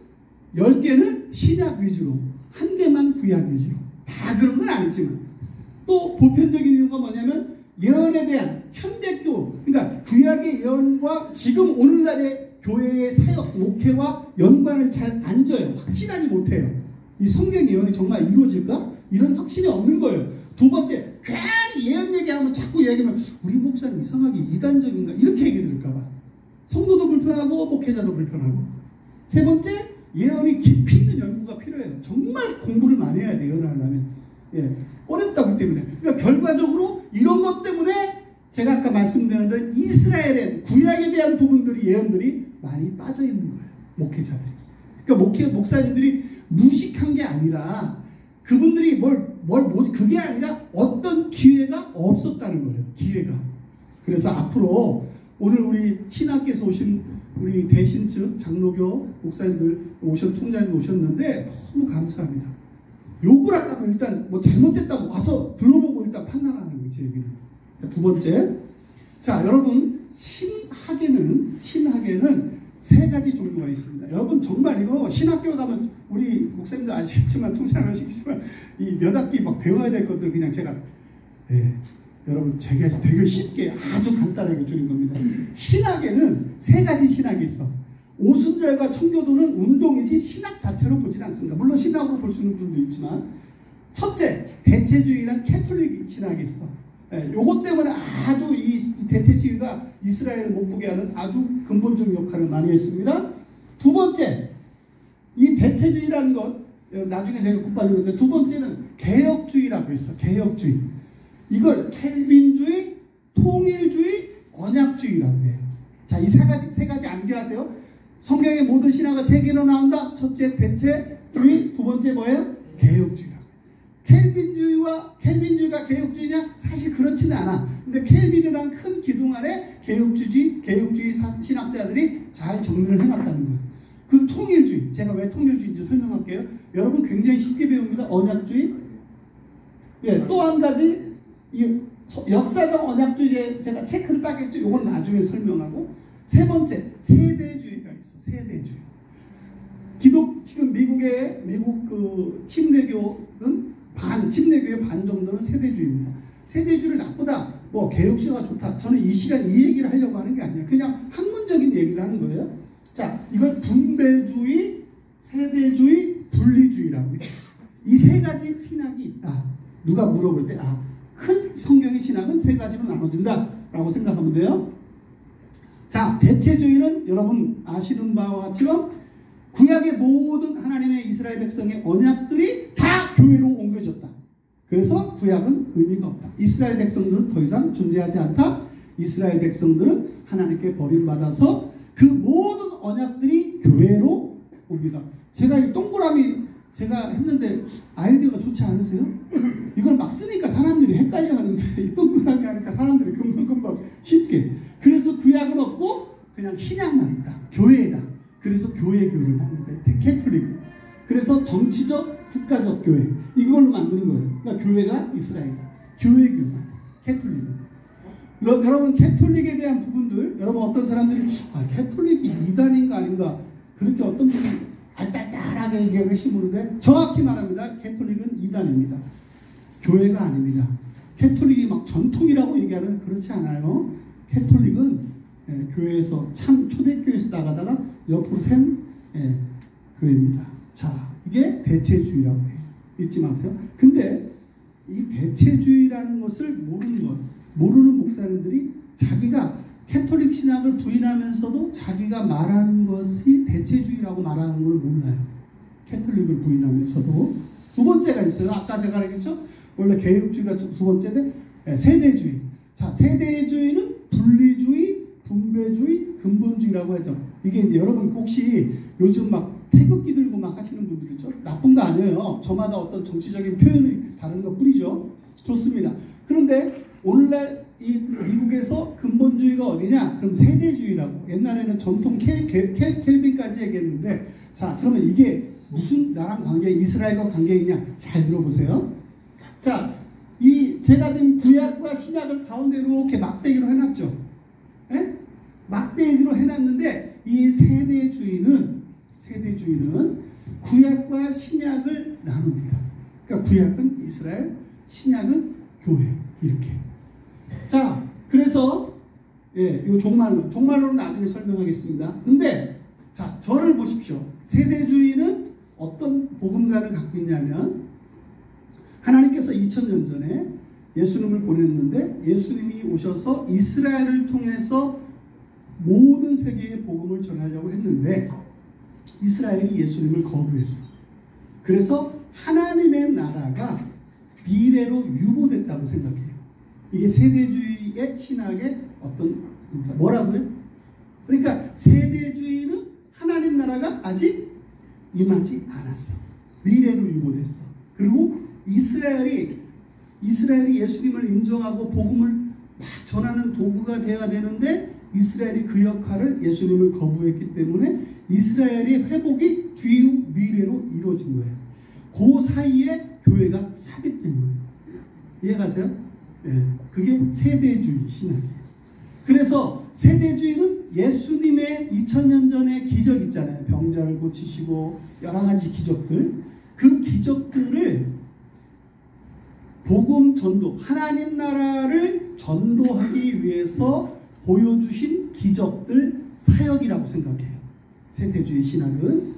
10개는 신약 위주로, 1개만 구약 위주로. 다 그런 건 아니지만. 또 보편적인 이유가 뭐냐면 예언에 대한 현대교, 그러니까 구약의 예언과 지금 오늘날의 교회의 사역, 목회와 연관을 잘 안 져요. 확신하지 못해요. 이 성경 예언이 정말 이루어질까? 이런 확신이 없는 거예요. 두 번째, 괜히 예언 얘기하면 자꾸 얘기하면 우리 목사님 이상하게 이단적인가? 이렇게 얘기 들을까봐. 성도도 불편하고 목회자도 불편하고. 세 번째, 예언이 깊이 있는 연구가 필요해요. 정말 공부를 많이 해야 돼요. 예언을 하려면. 어렵다고 때문에. 그러니까 결과적으로 이런 것 때문에 제가 아까 말씀드렸던 이스라엘의 구약에 대한 부분들이, 예언들이 많이 빠져 있는 거예요. 목회자들이. 그러니까 목사님들이 무식한 게 아니라 그분들이 그게 아니라 어떤 기회가 없었다는 거예요. 기회가. 그래서 앞으로 오늘 우리 신학교에서 오신 우리 대신 측 장로교 목사님들 총장님 오셨는데 너무 감사합니다. 욕을 하려면 일단 뭐 잘못됐다고 와서 들어보고 일단 판단하는 거지, 얘기는. 두 번째. 자, 여러분, 신학에는 세 가지 종류가 있습니다. 여러분, 정말 이거 신학교 가면 우리 목사님들 아시겠지만, 통장을 아시겠지만, 이 몇 학기 막 배워야 될 것들 그냥 제가, 여러분, 제가 되게 쉽게 아주 간단하게 줄인 겁니다. 신학에는 세 가지 신학이 있어. 오순절과 청교도는 운동이지 신학 자체로 보진 않습니다. 물론 신학으로 볼 수 있는 분도 있지만, 첫째, 대체주의란 캐톨릭 신학이 있어. 요것 때문에 아주 이 대체주의가 이스라엘을 못 보게 하는 아주 근본적인 역할을 많이 했습니다. 두 번째, 이 대체주의라는 것, 나중에 제가 곧바로 읽는데, 두 번째는 개혁주의라고 있어. 개혁주의. 이걸 켈빈주의, 통일주의, 언약주의라고 해요. 자, 이 세 가지 암기하세요. 성경의 모든 신학은 세 개로 나온다. 첫째, 대체주의. 두 번째 뭐예요? 개혁주의라고. 켈빈주의가 개혁주의냐? 사실 그렇지는 않아. 근데 켈빈이라는 큰 기둥 아래 개혁주의 신학자들이 잘 정리를 해놨다는 거예요. 그 통일주의, 제가 왜 통일주의인지 설명할게요. 여러분 굉장히 쉽게 배웁니다. 언약주의. 또 한 가지, 이 역사적 언약주의 제가 체크를 딱 했죠. 이건 나중에 설명하고. 세 번째, 세대주의가 있어. 세대주의. 지금 미국 그 침례교는 침례교의 반 정도는 세대주의입니다. 세대주의를 나쁘다, 뭐 개혁주의가 좋다. 저는 이 시간 이 얘기를 하려고 하는 게 아니야. 그냥 학문적인 얘기를 하는 거예요. 자, 이걸 분배주의, 세대주의, 분리주의라고 해요. 이 세 가지 신학이 있다. 누가 물어볼 때, 큰 성경의 신학은 세 가지로 나눠진다 라고 생각하면 돼요. 자, 대체주의는 여러분 아시는 바와 같지만 구약의 모든 하나님의 이스라엘 백성의 언약들이 다 교회로 옮겨졌다. 그래서 구약은 의미가 없다. 이스라엘 백성들은 더 이상 존재하지 않다. 이스라엘 백성들은 하나님께 버림받아서 그 모든 언약들이 교회로 옮기다. 제가 이 동그라미 제가 했는데 아이디어가 좋지 않으세요? 이걸 막 쓰니까 사람들이 헷갈려 하는데 이 동그라미 하니까 사람들이 금방 쉽게. 그래서 구약은 없고 그냥 신약만 있다. 교회다. 그래서 교회교를 받는 거예요. 캐톨릭. 그래서 정치적, 국가적 교회. 이걸로 만드는 거예요. 그러니까 교회가 이스라엘이다. 교회교만. 캐톨릭은. 여러분 캐톨릭에 대한 부분들, 여러분 어떤 사람들이 캐톨릭이 이단인가 아닌가 그렇게 어떤 분이 알딸딸하게 얘기하고 심으는데 정확히 말합니다. 캐톨릭은 이단입니다. 교회가 아닙니다. 캐톨릭이 막 전통이라고 얘기하는 그렇지 않아요. 캐톨릭은 교회에서 참 초대교회에서 나가다가 옆으로 샌 교회입니다. 자, 이게 대체주의라고 해요. 잊지 마세요. 근데 이 대체주의라는 것을 모르는 목사님들이 자기가 캐톨릭 신학을 부인하면서도 자기가 말하는 것이 대체주의라고 말하는 걸 몰라요. 캐톨릭을 부인하면서도. 두 번째가 있어요. 아까 제가 얘기했죠. 원래 개혁주의가 두 번째인데 세대주의. 자, 세대주의는 분리주의, 분배주의, 근본주의라고 하죠. 이게 이제 여러분 혹시 요즘 막 태극기 들고 막 하시는 분들 있죠? 나쁜 거 아니에요. 저마다 어떤 정치적인 표현이 다른 것 뿐이죠. 좋습니다. 그런데 오늘날 이 미국에서 근본주의가 어디냐? 그럼 세대주의라고. 옛날에는 전통 켈빈까지 얘기했는데, 자, 그러면 이게 무슨 나랑 관계, 이스라엘과 관계 있냐? 잘 들어보세요. 자, 제가 지금 구약과 신약을 가운데 이렇게 막대기로 해놨죠. 예? 막대기로 해놨는데, 이 세대주의는 구약과 신약을 나눕니다. 그러니까 구약은 이스라엘, 신약은 교회. 이렇게. 자, 그래서 이 종말로는 나중에 설명하겠습니다. 근데 자, 저를 보십시오. 세대주의는 어떤 복음관을 갖고 있냐면, 하나님께서 2000년 전에 예수님을 보냈는데 예수님이 오셔서 이스라엘을 통해서 모든 세계에 복음을 전하려고 했는데 이스라엘이 예수님을 거부했어. 그래서 하나님의 나라가 미래로 유보됐다고 생각해요. 이게 세대주의의 신학의 어떤 뭐라고요? 그러니까 세대주의는 하나님 나라가 아직 임하지 않았어. 미래로 유보됐어. 그리고 이스라엘이 예수님을 인정하고 복음을 막 전하는 도구가 되어야 되는데 이스라엘이 그 역할을 예수님을 거부했기 때문에 이스라엘의 회복이 뒤 미래로 이루어진 거예요. 그 사이에 교회가 삽입된 거예요. 이해가세요? 예, 그게 세대주의 신학이에요. 그래서 세대주의는 예수님의 2000년 전의 기적 있잖아요. 병자를 고치시고 여러 가지 기적들. 그 기적들을 복음 전도, 하나님 나라를 전도하기 위해서 보여주신 기적들 사역이라고 생각해요. 세대주의 신학은.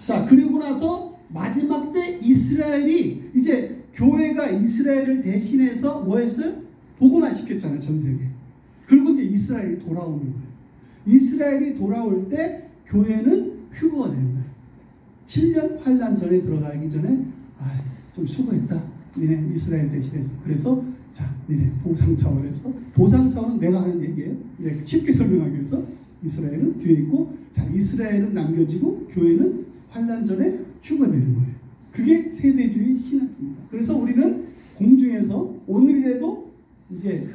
자, 그리고 나서 마지막 때 이스라엘이 이제 교회가 이스라엘을 대신해서 뭐 했어요? 복음화 시켰잖아요. 전 세계. 그리고 이제 이스라엘이 돌아오는 거예요. 이스라엘이 돌아올 때 교회는 휴거가 되는 거예요. 7년 환란 전에 들어가기 전에 좀 수고했다. 니네 이스라엘 대신해서. 그래서 자, 니네 보상 차원에서, 보상 차원은 내가 하는 얘기예요. 쉽게 설명하기 위해서 이스라엘은 뒤에 있고, 자, 이스라엘은 남겨지고 교회는 환란 전에 휴거되는 거예요. 그게 세대주의 신학입니다. 그래서 우리는 공중에서 오늘이라도 이제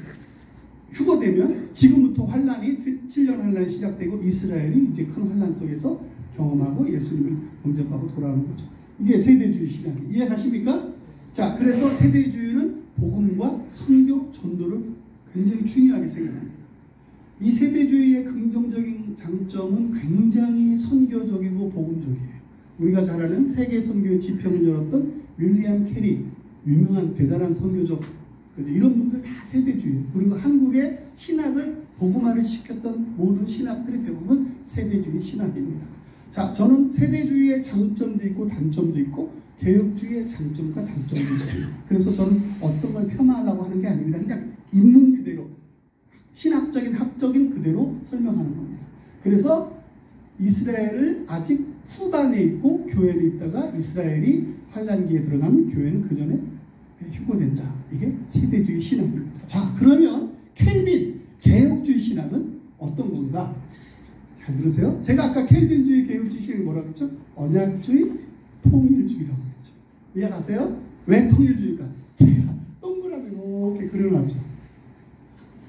휴거되면 지금부터 환란이 7년 환란이 시작되고 이스라엘이 이제 큰 환란 속에서 경험하고 예수님을 영접하고 돌아오는 거죠. 이게 세대주의 신학이에요. 이해가십니까? 자, 그래서 세대주의는 복음과 선교, 전도를 굉장히 중요하게 생각합니다. 이 세대주의의 긍정적인 장점은 굉장히 선교적이고 복음적이에요. 우리가 잘 아는 세계 선교의 지평을 열었던 윌리엄 캐리, 유명한 대단한 선교적, 이런 분들 다 세대주의예요. 그리고 한국의 신학을 복음화를 시켰던 모든 신학들이 대부분 세대주의 신학입니다. 자, 저는 세대주의의 장점도 있고 단점도 있고 개혁주의의 장점과 단점도 있습니다. 그래서 저는 어떤 걸 폄하하려고 하는 게 아닙니다. 그냥 있는 그대로, 신학적인 학적인 그대로 설명하는 겁니다. 그래서 이스라엘을 아직 후반에 있고 교회에 있다가 이스라엘이 환란기에 들어가면 교회는 그 전에 휴거된다. 이게 세대주의 신학입니다. 자, 그러면 켈빈 개혁주의 신학은 어떤 건가? 잘 들으세요. 제가 아까 켈빈주의 개혁주의 신학이 뭐라고 했죠? 언약주의, 통일주의라고 했죠. 이해가세요? 왜 통일주의가? 제가 동그라미 이렇게 그려놨죠.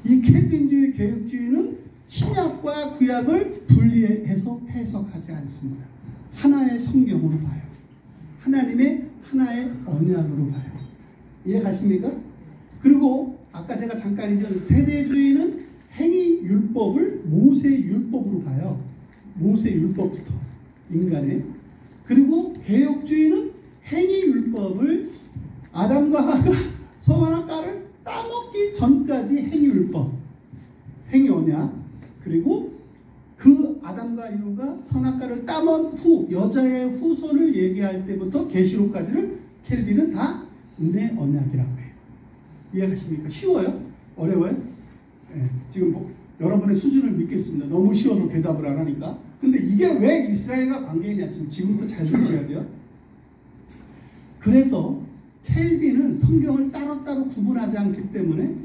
이 켈빈주의 개혁주의는 신약과 구약을 분리해서 해석하지 않습니다. 하나의 성경으로 봐요. 하나님의 하나의 언약으로 봐요. 이해가십니까? 그리고 아까 제가 잠깐 이제 세대주의는 행위율법을 모세율법으로 봐요. 모세율법부터 인간의. 그리고 개혁주의는 행위율법을 아담과 하가 선악과를 따먹기 전까지 행위율법, 행위언약, 그리고 그 아담과 이브가 선악과를 따먹은 후 여자의 후손을 얘기할 때부터 계시록까지를 켈빈은 다 은혜 언약이라고 해요. 이해가십니까? 쉬워요? 어려워요? 지금 뭐 여러분의 수준을 믿겠습니다. 너무 쉬워서 대답을 안 하니까. 근데 이게 왜 이스라엘과 관계있냐? 지금부터 잘 들으셔야 돼요. 그래서 켈빈은 성경을 따로따로 구분하지 않기 때문에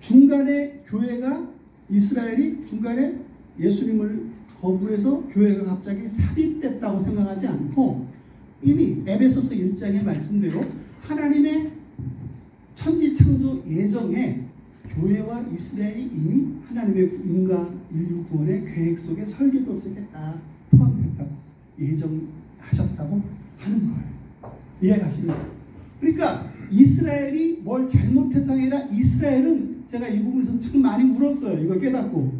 중간에 교회가 이스라엘이 중간에 예수님을 거부해서 교회가 갑자기 삽입됐다고 생각하지 않고 이미 에베소서 1장의 말씀대로 하나님의 천지창조 예정에 교회와 이스라엘이 이미 하나님의 인간 인류 구원의 계획 속에 설계도 속에 다 포함됐다고 예정하셨다고 하는 거예요. 이해가십니까? 그러니까 이스라엘이 뭘 잘못해서 아니라 이스라엘은 제가 이 부분에서 참 많이 울었어요. 이걸 깨닫고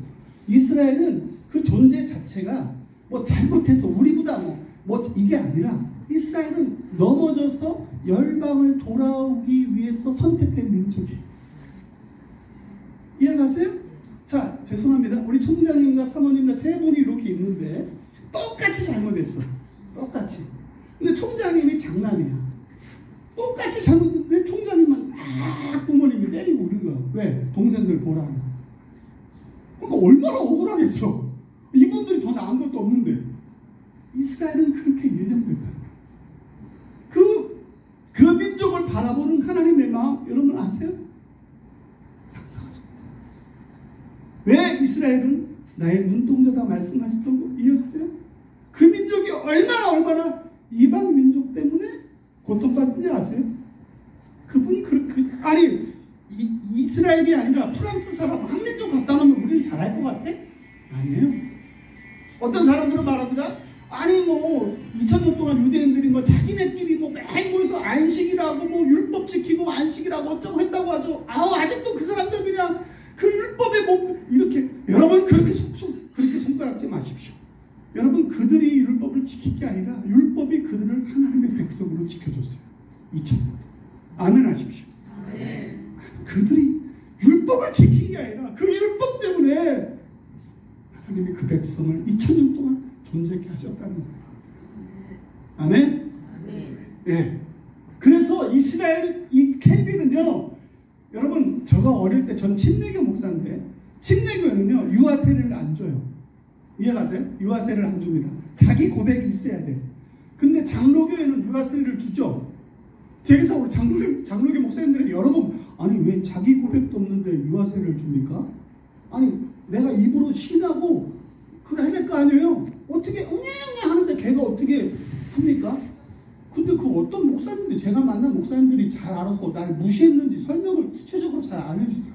이스라엘은 그 존재 자체가 뭐 잘못해서 우리보다 뭐 이게 아니라 이스라엘은 넘어져서 열방을 돌아오기 위해서 선택된 민족이에요. 이해가세요? 자, 죄송합니다. 우리 총장님과 사모님과 세 분이 이렇게 있는데 똑같이 잘못했어. 똑같이. 근데 총장님이 장남이야. 똑같이 잘못했는데 총장님만 부모님이 때리고 그런 거야. 왜? 동생들 보라고. 그러니까 얼마나 억울하겠어. 이분들이 더 나은 것도 없는데. 이스라엘은 그렇게 예정됐다는 거야. 그 민족을 바라보는 하나님의 마음 여러분 아세요? 상상하지 못해요. 왜 이스라엘은 나의 눈동자다 말씀하셨던 거 이해하세요? 그 민족이 얼마나 이방 민족 때문에 고통받는지 아세요? 그분 아니 이스라엘이 아니라 프랑스 사람 한 민족 갖다 놓으면 우리는 잘할 것 같아? 아니에요. 어떤 사람들은 말합니다. 아니 뭐 2000년 동안 유대인들이 뭐 자기네끼리 뭐 매일 모여서 안식이라고 뭐 율법 지키고 안식이라고 어쩌고 했다고 하죠. 아직도 그 사람들 그냥 그 율법에 뭐 이렇게 여러분 그렇게 손가락질 마십시오. 여러분 그들이 율법을 지킬 게 아니라 율법이 그들을 하나님의 백성으로 지켜줬어요. 2000년 아멘 하십시오. 아멘. 그들이 율법을 지킨 게 아니라 그 율법 때문에 하나님이 그 백성을 2000년 동안 존재케 하셨다는 거예요. 아멘? 아멘. 예. 그래서 이스라엘 이 켈빈은요, 여러분 제가 어릴 때 전 침례교 목사인데 침례교회는요 유아세를 안 줘요. 이해가세요? 유아세를 안 줍니다. 자기 고백이 있어야 돼. 근데 장로교회는 유아세를 주죠. 제가 우리 장로교 목사님들에게 여러분 아니 왜 자기 고백도 없는데 유아세를 줍니까? 아니 내가 입으로 신하고 그래 해야 될 거 아니에요. 어떻게 웅냥냥 하는데 걔가 어떻게 합니까? 근데 그 어떤 목사님들 제가 만난 목사님들이 잘 알아서 날 무시했는지 설명을 구체적으로 잘 안 해주더라고요.